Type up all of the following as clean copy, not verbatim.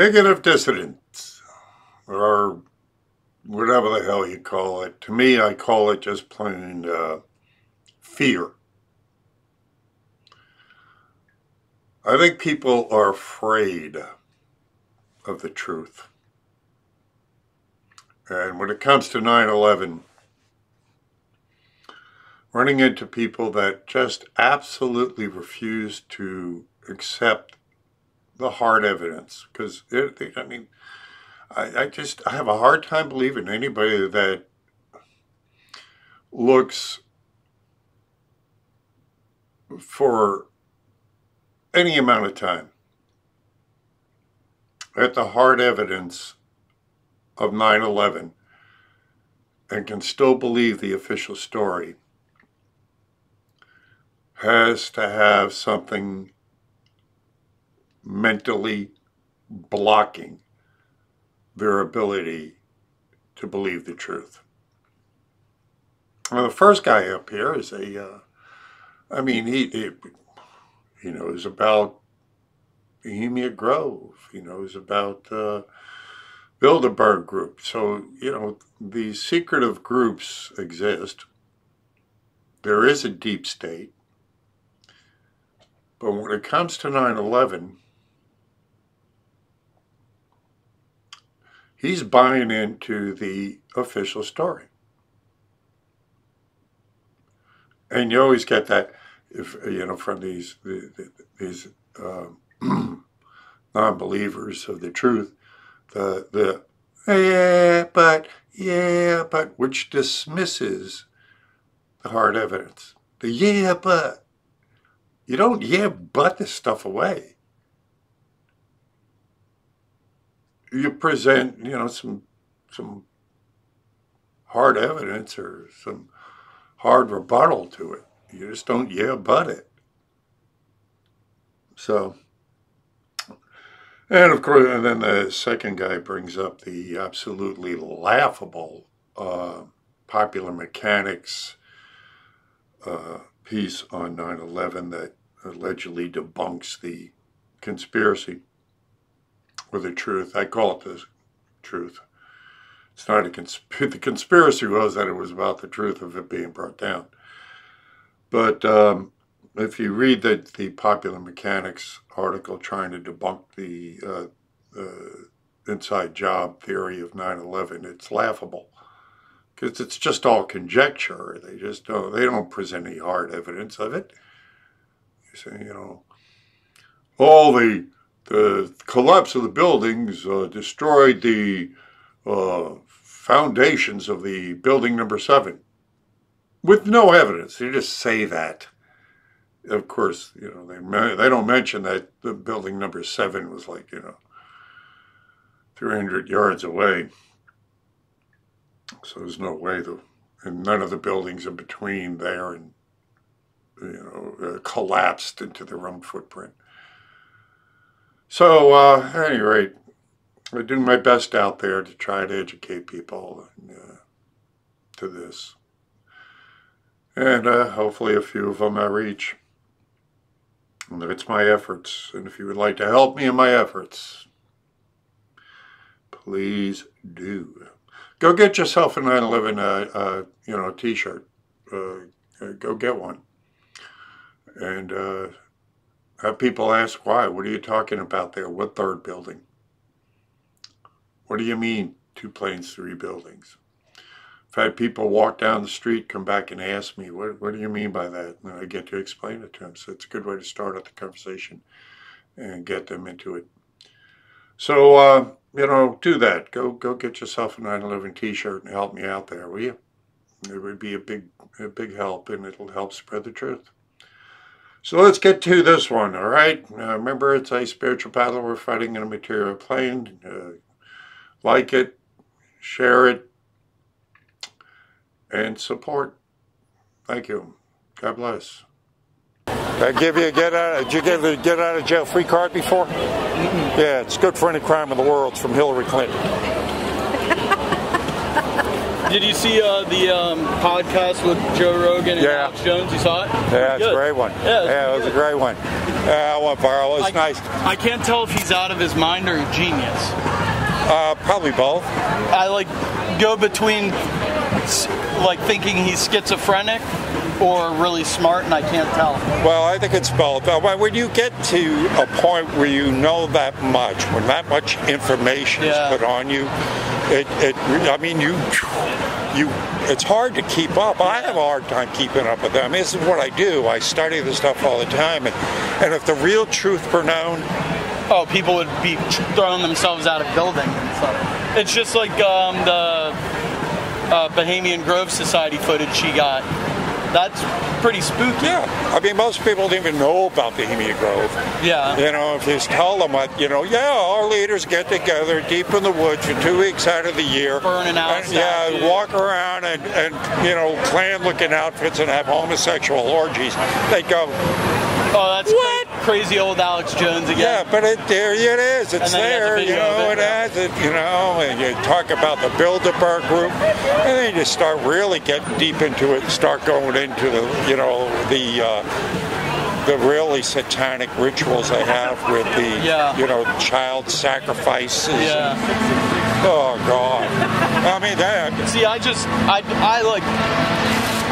Negative dissonance, or whatever the hell you call it. To me, I call it just plain fear. I think people are afraid of the truth. And when it comes to 9/11, running into people that just absolutely refuse to accept the hard evidence, because I have a hard time believing anybody that looks for any amount of time at the hard evidence of 9/11 and can still believe the official story has to have something mentally blocking their ability to believe the truth. Well, the first guy up here is he knows about Bohemia Grove. He knows about Bilderberg Group. So, these secretive groups exist. There is a deep state. But when it comes to 9/11, he's buying into the official story. And you always get that, from these non-believers of the truth, the yeah, but, which dismisses the hard evidence. The yeah, but. You don't yeah, but this stuff away. You present, some hard evidence or some hard rebuttal to it. You just don't yeah, but it. So, and of course, and then the second guy brings up the absolutely laughable Popular Mechanics piece on 9/11 that allegedly debunks the conspiracy or the truth. I call it the truth. It's not the conspiracy was that it was about the truth of it being brought down. But if you read the Popular Mechanics article trying to debunk the inside job theory of 9/11, it's laughable. Because it's just all conjecture. They don't present any hard evidence of it. You say, all the collapse of the buildings destroyed the foundations of the building number 7. With no evidence. They just say that. Of course, they don't mention that the building number 7 was 300 yards away. So there's no way and none of the buildings in between there and, collapsed into their own footprint. So, at any rate, I do my best out there to try to educate people to this. And hopefully a few of them I reach. And it's my efforts. And if you would like to help me in my efforts, please do. Go get yourself a 9/11, T-shirt. Go get one, and have people ask why. What are you talking about there? What third building? What do you mean 2 planes, 3 buildings? I've had people walk down the street, come back and ask me, what do you mean by that? And I get to explain it to them. So it's a good way to start out the conversation and get them into it. So, do that. Go get yourself a 9/11 T-shirt and help me out there, will you? It would be a big help, and it'll help spread the truth. So let's get to this one, all right? Remember, it's a spiritual battle. We're fighting in a material plane. Like it, share it, and support. Thank you. God bless. Did I give you did you get a get out of jail free card before? Mm-mm. Yeah, it's good for any crime in the world. It's from Hillary Clinton. Did you see the podcast with Joe Rogan and Alex Jones? You saw it? Yeah, it's a great one. Yeah, it was a great one. I went viral. It was nice. I can't tell if he's out of his mind or a genius. Probably both. I go between thinking he's schizophrenic or really smart, and I can't tell. Well, I think it's both. When you get to a point where you know that much, when that much information is put on you, it's hard to keep up. I have a hard time keeping up with them. This is what I do. I study this stuff all the time, and if the real truth were known, people would be throwing themselves out of buildings and stuff. It's just like the Bahamian Grove Society footage she got. That's pretty spooky. Yeah. I mean, most people don't even know about Bahamian Grove. Yeah. You know, if you tell them, our leaders get together deep in the woods for 2 weeks out of the year. Burning out. Walk around and Klan-looking outfits and have homosexual orgies. They go, oh, that's what? Crazy old Alex Jones again. Yeah, but there it is. It's there, it has it, and you talk about the Bilderberg group, and then you start really getting deep into it and start going into the really satanic rituals they have with the, child sacrifices. Yeah. Oh, God. I mean, that. See, I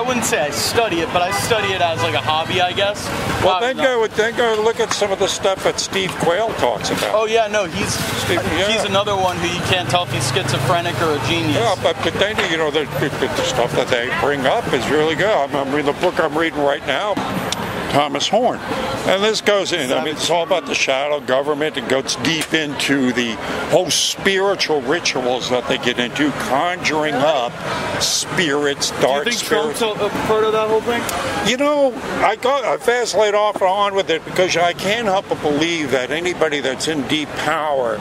wouldn't say I study it, but I study it as a hobby, I guess. Well, then go look at some of the stuff that Steve Quayle talks about. Oh yeah, no, he's another one who you can't tell if he's schizophrenic or a genius. Yeah, but then the stuff that they bring up is really good. I mean, the book I'm reading right now, Thomas Horn. And this goes in, it's all about the shadow government. It goes deep into the whole spiritual rituals that they get into, conjuring up spirits, dark spirits. Do you think Trump's a part of that whole thing? I vacillate off and on with it because I can't help but believe that anybody that's in deep power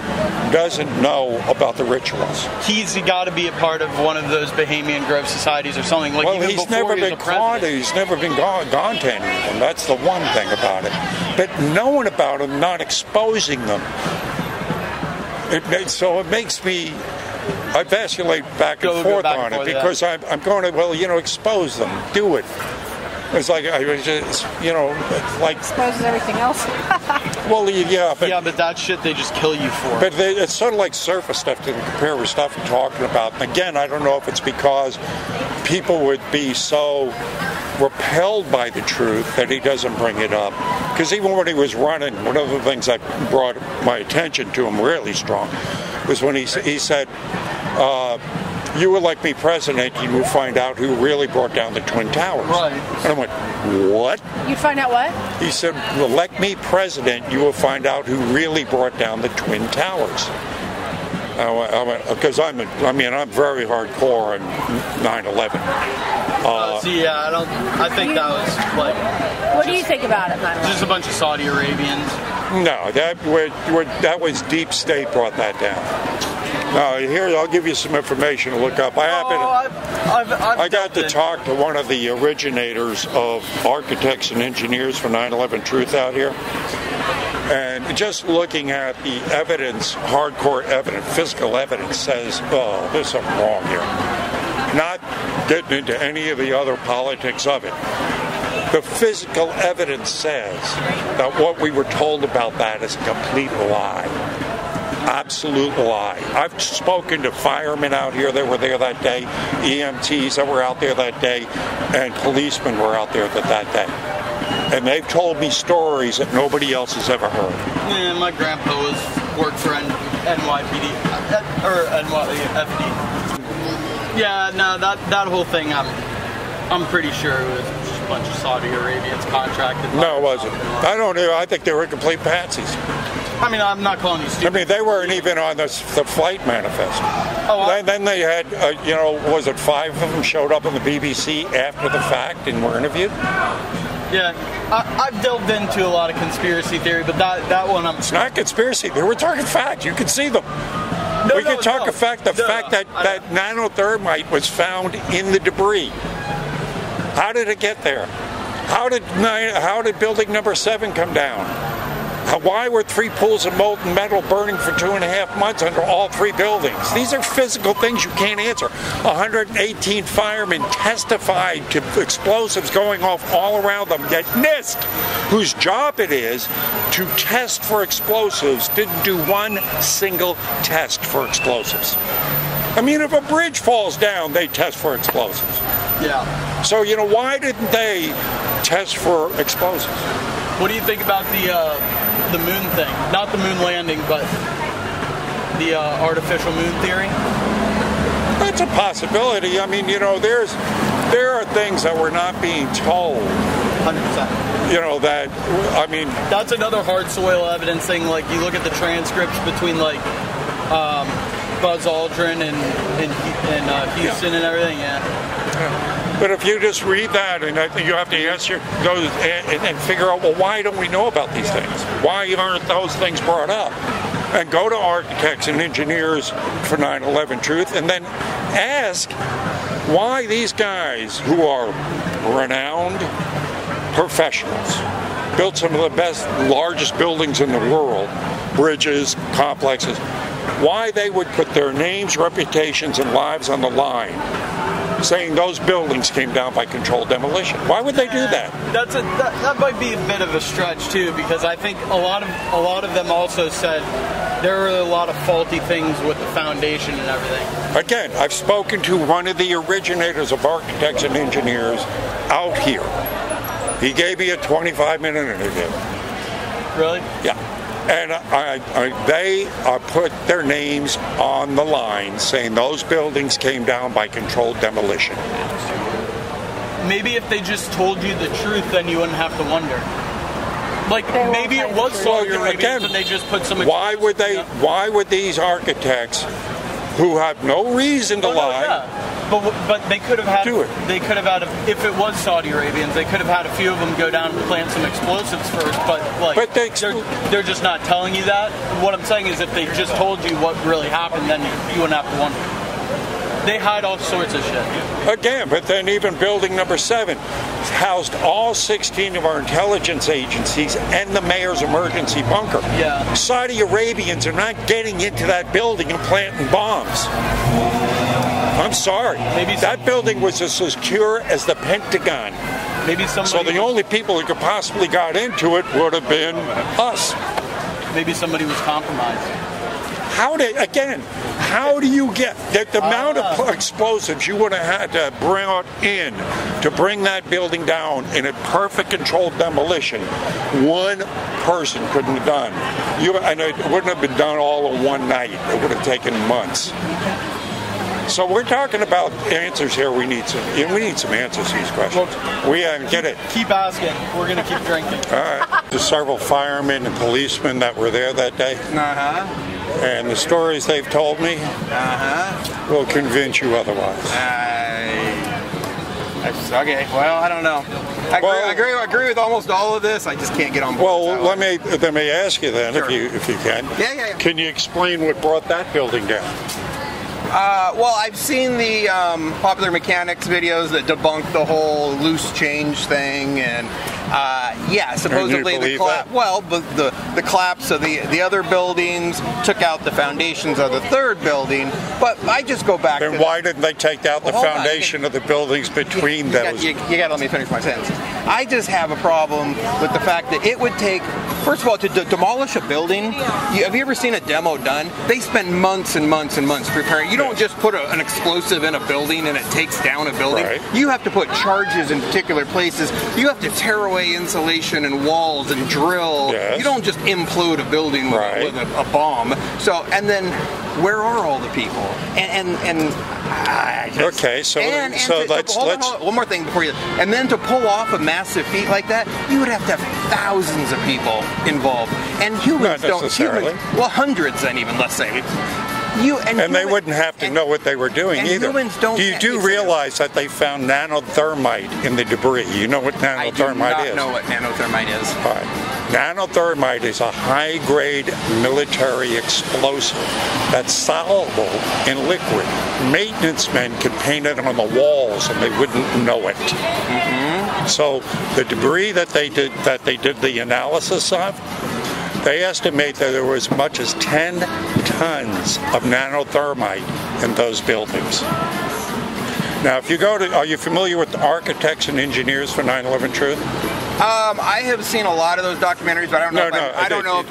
doesn't know about the rituals. He's got to be a part of one of those Bahamian Grove societies or something. He's never been caught. He's never been gone to any of them. That's the one thing about it. But knowing about them, not exposing them, it makes me. I vacillate back and forth on it because I'm going to, expose them, do it. It's like I was just, exposes everything else. Well, yeah, but that shit they just kill you for. But it's sort of like surface stuff to compare with stuff I'm talking about. And again, I don't know if it's because people would be so repelled by the truth that he doesn't bring it up. Because even when he was running, one of the things that brought my attention to him really strong was when he said, you would like me president, you will find out who really brought down the Twin Towers. Right. And I went, what? You'd find out what? He said, elect me president, you will find out who really brought down the Twin Towers. Because I'm very hardcore on 9/11. I think that was What do you think about it, 9/11? Just a bunch of Saudi Arabians. No, that was deep state brought that down. Here, I'll give you some information to look up. I got to talk to one of the originators of architects and engineers for 9/11 Truth out here. And just looking at the evidence, hardcore evidence, physical evidence says, oh, there's something wrong here. Not getting into any of the other politics of it. The physical evidence says that what we were told about that is a complete lie. Absolute lie. I've spoken to firemen out here that were there that day, EMTs that were out there that day, and policemen were out there that day. And they've told me stories that nobody else has ever heard. Yeah, my grandpa worked for NYPD, or NYFD. Yeah, no, that whole thing, I'm pretty sure it was just a bunch of Saudi Arabians contracted. No, it wasn't. I don't know. I think they were complete patsies. I mean, I'm not calling you stupid. I mean, they weren't even on the flight manifest. Then they had, was it 5 of them showed up on the BBC after the fact and were interviewed? Yeah, I've delved into a lot of conspiracy theory, but that one It's not conspiracy. They were talking fact. You can see them. We can talk fact. The fact that nanothermite was found in the debris. How did it get there? How did building number 7 come down? Why were 3 pools of molten metal burning for 2.5 months under all 3 buildings? These are physical things you can't answer. 118 firemen testified to explosives going off all around them, yet NIST, whose job it is to test for explosives, didn't do one single test for explosives. I mean, if a bridge falls down, they test for explosives. Yeah. So, you know, why didn't they test for explosives? What do you think about the moon thing? Not the moon landing, but the artificial moon theory? That's a possibility. I mean, you know, there are things that we're not being told. 100%. You know, that, I mean... That's another hard soil evidence thing. Like, you look at the transcripts between, like, Buzz Aldrin and Houston and everything, yeah. But if you just read that, and I think you have to answer those and figure out, well, why don't we know about these things? Why aren't those things brought up? And go to architects and engineers for 9/11 Truth, and then ask why these guys, who are renowned professionals, built some of the best, largest buildings in the world, bridges, complexes, why they would put their names, reputations, and lives on the line, saying those buildings came down by controlled demolition. Why would they do that? That might be a bit of a stretch too, because I think a lot of them also said there were a lot of faulty things with the foundation and everything. Again, I've spoken to one of the originators of architects and engineers out here. He gave me a 25-minute interview. Really? Yeah. And they put their names on the line saying those buildings came down by controlled demolition. Maybe if they just told you the truth, then you wouldn't have to wonder. Like, maybe it was Saudi Arabians and they just put some... Why would these architects, who have no reason to lie... Yeah. But they could have had. They could have had. If it was Saudi Arabians, they could have had a few of them go down and plant some explosives first. But like, they're just not telling you that. What I'm saying is, if they just told you what really happened, then you wouldn't have to wonder. They hide all sorts of shit. Again, but then even building number 7 housed all 16 of our intelligence agencies and the mayor's emergency bunker. Yeah. Saudi Arabians are not getting into that building and planting bombs. I'm sorry. Maybe that building was as secure as the Pentagon. Maybe somebody. So the only people who could possibly got into it would have been us. Maybe somebody was compromised. How do you get the amount of explosives you would have had to bring in to bring that building down in a perfect controlled demolition? One person couldn't have done. And it wouldn't have been done all in one night. It would have taken months. So we're talking about answers here. We need some answers to these questions. We get it. Keep asking. We're going to keep drinking. All right. There's several firemen and policemen that were there that day. Uh-huh. And the stories they've told me will convince you otherwise. Okay. Well, I don't know. I agree with almost all of this. I just can't get on board. Well, let me ask you then, sure. if you can. Yeah. Can you explain what brought that building down? Well, I've seen the Popular Mechanics videos that debunk the whole loose change thing, and supposedly the collapse. Well, the collapse of the other buildings took out the foundations of the third building. But I just go back. Then why didn't they take out the foundation of the buildings between those? You got to let me finish my sentence. I just have a problem with the fact that it would take. First of all, to demolish a building, have you ever seen a demo done? They spend months and months and months preparing. You don't just put an explosive in a building and it takes down a building. Right. You have to put charges in particular places. You have to tear away insulation and walls and drill. Yes. You don't just implode a building with a bomb. So, and then where are all the people? Let's one more thing before you. And then to pull off a massive feat like that, you would have to have thousands of people involved, and humans don't. Well, hundreds, then even. Let's say. They wouldn't have to know what they were doing either. You do realize that they found nanothermite in the debris. You know what nanothermite is? I do not know what nanothermite is. All right. Nanothermite is a high-grade military explosive that's soluble in liquid. Maintenance men could paint it on the walls and they wouldn't know it. Mm-hmm. So the debris that they did the analysis of They estimate that there was as much as 10 tons of nanothermite in those buildings. Now, if you go to, are you familiar with the architects and engineers for 9/11 Truth? I have seen a lot of those documentaries, but I don't know.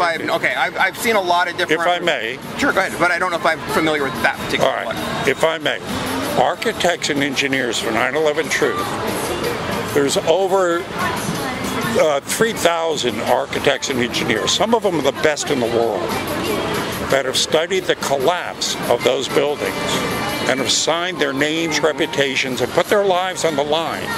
I've seen a lot of different. If I may. Sure, go ahead. But I don't know if I'm familiar with that particular all right. one. If I may, architects and engineers for 9/11 Truth. There's over 3,000 architects and engineers. Some of them are the best in the world that have studied the collapse of those buildings and have signed their names, reputations, and put their lives on the line,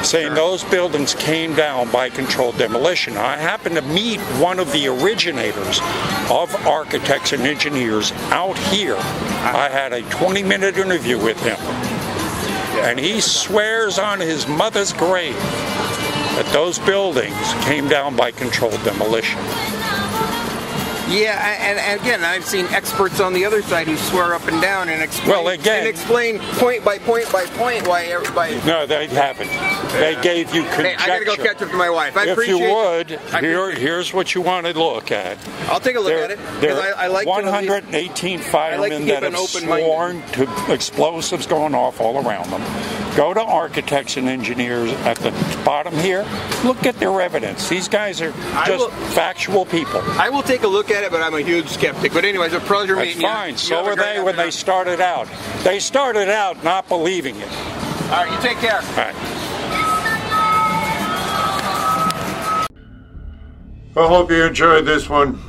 saying those buildings came down by controlled demolition. I happened to meet one of the originators of architects and engineers out here. I had a 20-minute interview with him, and he swears on his mother's grave that those buildings came down by controlled demolition. Yeah, and again, I've seen experts on the other side who swear up and down and explain point by point by point why everybody... No, they haven't. They gave you conjecture. Hey, I gotta go catch up to my wife. If you would, here's what you want to look at. I'll take a look at it. There are 118 firemen that have sworn to explosives going off all around them. Go to architects and engineers at the bottom here. Look at their evidence. These guys are just factual people. I will take a look at it, but I'm a huge skeptic. But anyways, a pleasure meeting you. That's fine. So were they when they started out. They started out not believing it. All right, you take care. All right. I hope you enjoyed this one.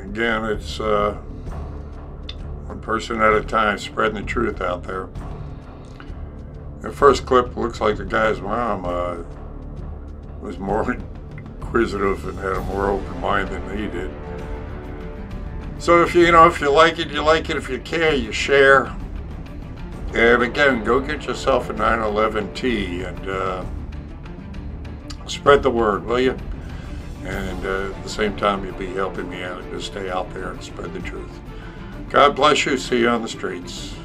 Again, it's one person at a time, spreading the truth out there. The first clip looks like the guy's mom was more inquisitive and had a more open mind than he did. So if you like it, you like it. If you care, you share. And again, go get yourself a 9/11 tea and spread the word, will you? And at the same time, you'll be helping me out to stay out there and spread the truth. God bless you. See you on the streets.